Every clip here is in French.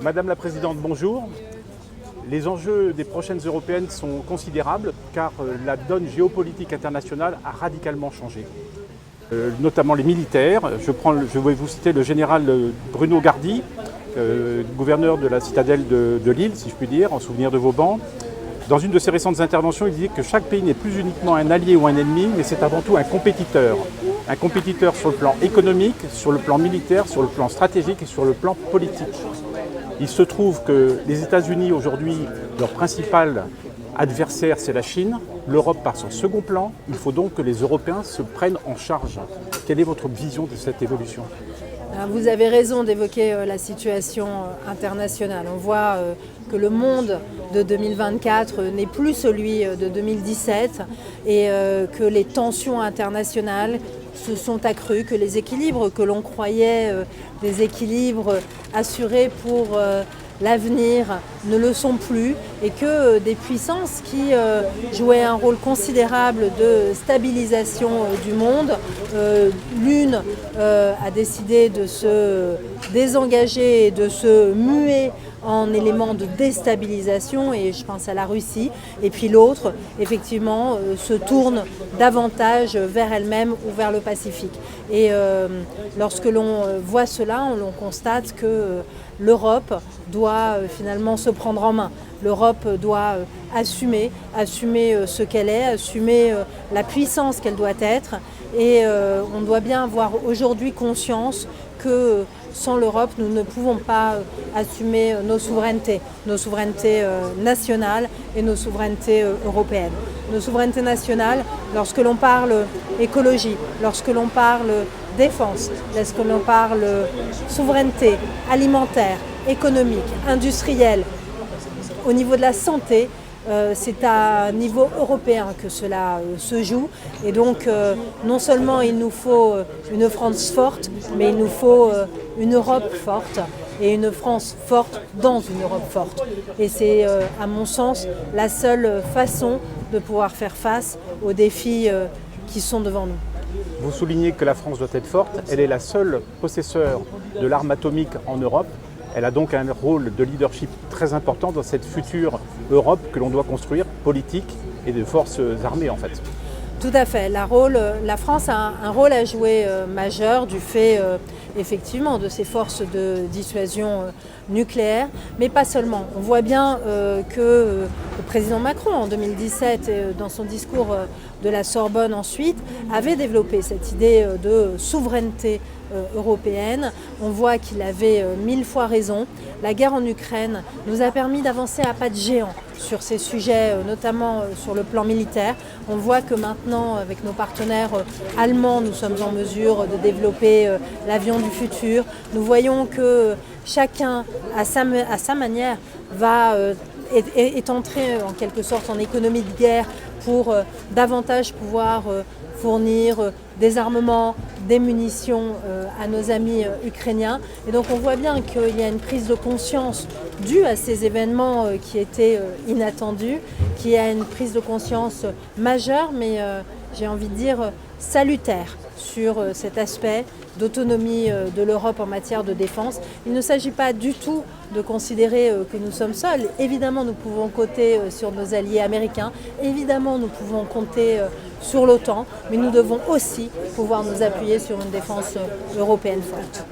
Madame la Présidente, bonjour. Les enjeux des prochaines européennes sont considérables car la donne géopolitique internationale a radicalement changé. Notamment les militaires. Je vais vous citer le général Bruno Gardi, gouverneur de la citadelle de Lille, si je puis dire, en souvenir de Vauban. Dans une de ses récentes interventions, il dit que chaque pays n'est plus uniquement un allié ou un ennemi, mais c'est avant tout un compétiteur. Un compétiteur sur le plan économique, sur le plan militaire, sur le plan stratégique et sur le plan politique. Il se trouve que les États-Unis, aujourd'hui, leur principal adversaire, c'est la Chine. L'Europe part sur second plan. Il faut donc que les Européens se prennent en charge. Quelle est votre vision de cette évolution ? Vous avez raison d'évoquer la situation internationale. On voit que le monde de 2024 n'est plus celui de 2017 et que les tensions internationales se sont accrues, que les équilibres que l'on croyait des équilibres assurés pour l'avenir ne le sont plus et que des puissances qui jouaient un rôle considérable de stabilisation du monde, l'une a décidé de se désengager et de se muer en élément de déstabilisation, et je pense à la Russie, et puis l'autre, effectivement, se tourne davantage vers elle-même ou vers le Pacifique. Et lorsque l'on voit cela, on constate que l'Europe doit finalement se prendre en main. L'Europe doit assumer ce qu'elle est, assumer la puissance qu'elle doit être, et on doit bien avoir aujourd'hui conscience que sans l'Europe, nous ne pouvons pas assumer nos souverainetés nationales et nos souverainetés européennes. Nos souverainetés nationales, lorsque l'on parle écologie, lorsque l'on parle défense, lorsque l'on parle souveraineté alimentaire, économique, industrielle, au niveau de la santé, c'est à niveau européen que cela se joue. Et donc, non seulement il nous faut une France forte, mais il nous faut une Europe forte et une France forte dans une Europe forte. Et c'est, à mon sens, la seule façon de pouvoir faire face aux défis qui sont devant nous. Vous soulignez que la France doit être forte. Elle est la seule possesseur de l'arme atomique en Europe. Elle a donc un rôle de leadership très important dans cette future Europe que l'on doit construire, politique et de forces armées en fait. Tout à fait. La France a un rôle à jouer majeur du fait effectivement de ses forces de dissuasion nucléaire, mais pas seulement. On voit bien que le président Macron en 2017, dans son discours de la Sorbonne ensuite, avait développé cette idée de souveraineté européenne. On voit qu'il avait 1000 fois raison. La guerre en Ukraine nous a permis d'avancer à pas de géant sur ces sujets, notamment sur le plan militaire. On voit que maintenant, avec nos partenaires allemands, nous sommes en mesure de développer l'avion du futur. Nous voyons que chacun, à sa manière, est entré en quelque sorte en économie de guerre pour davantage pouvoir fournir des armements, des munitions à nos amis ukrainiens. Et donc on voit bien qu'il y a une prise de conscience due à ces événements qui étaient inattendus, qu'il y a une prise de conscience majeure, mais j'ai envie de dire salutaire sur cet aspect d'autonomie de l'Europe en matière de défense. Il ne s'agit pas du tout de considérer que nous sommes seuls. Évidemment, nous pouvons compter sur nos alliés américains. Évidemment, nous pouvons compter sur l'OTAN, mais nous devons aussi pouvoir nous appuyer sur une défense européenne forte.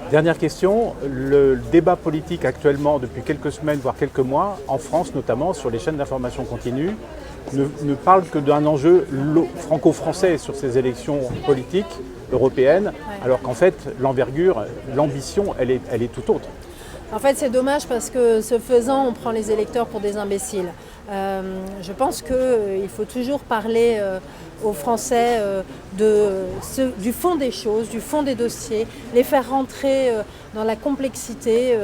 Dernière question, le débat politique actuellement depuis quelques semaines, voire quelques mois, en France notamment, sur les chaînes d'information continue, ne parle que d'un enjeu franco-français sur ces élections politiques européennes, alors qu'en fait, l'envergure, l'ambition, elle est tout autre. En fait, c'est dommage parce que ce faisant, on prend les électeurs pour des imbéciles. Je pense qu'il faut toujours parler aux Français du fond des choses, du fond des dossiers, les faire rentrer dans la complexité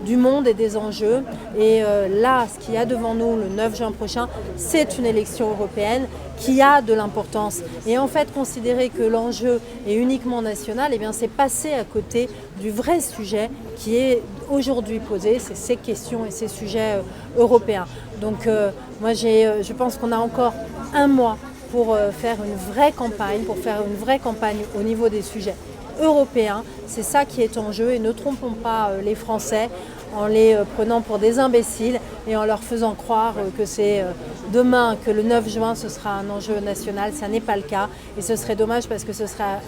du monde et des enjeux. Et là, ce qu'il y a devant nous le 9 juin prochain, c'est une élection européenne qui a de l'importance. Et en fait, considérer que l'enjeu est uniquement national, eh bien, c'est passer à côté du vrai sujet qui est aujourd'hui posé, c'est ces questions et ces sujets européens. Donc moi, je pense qu'on a encore un mois pour faire une vraie campagne, au niveau des sujets européen. C'est ça qui est en jeu et ne trompons pas les Français en les prenant pour des imbéciles et en leur faisant croire que c'est demain, que le 9 juin, ce sera un enjeu national. Ça n'est pas le cas et ce serait dommage parce que ce serait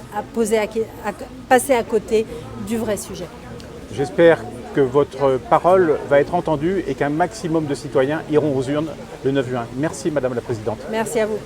passer à côté du vrai sujet. J'espère que votre parole va être entendue et qu'un maximum de citoyens iront aux urnes le 9 juin. Merci Madame la Présidente. Merci à vous.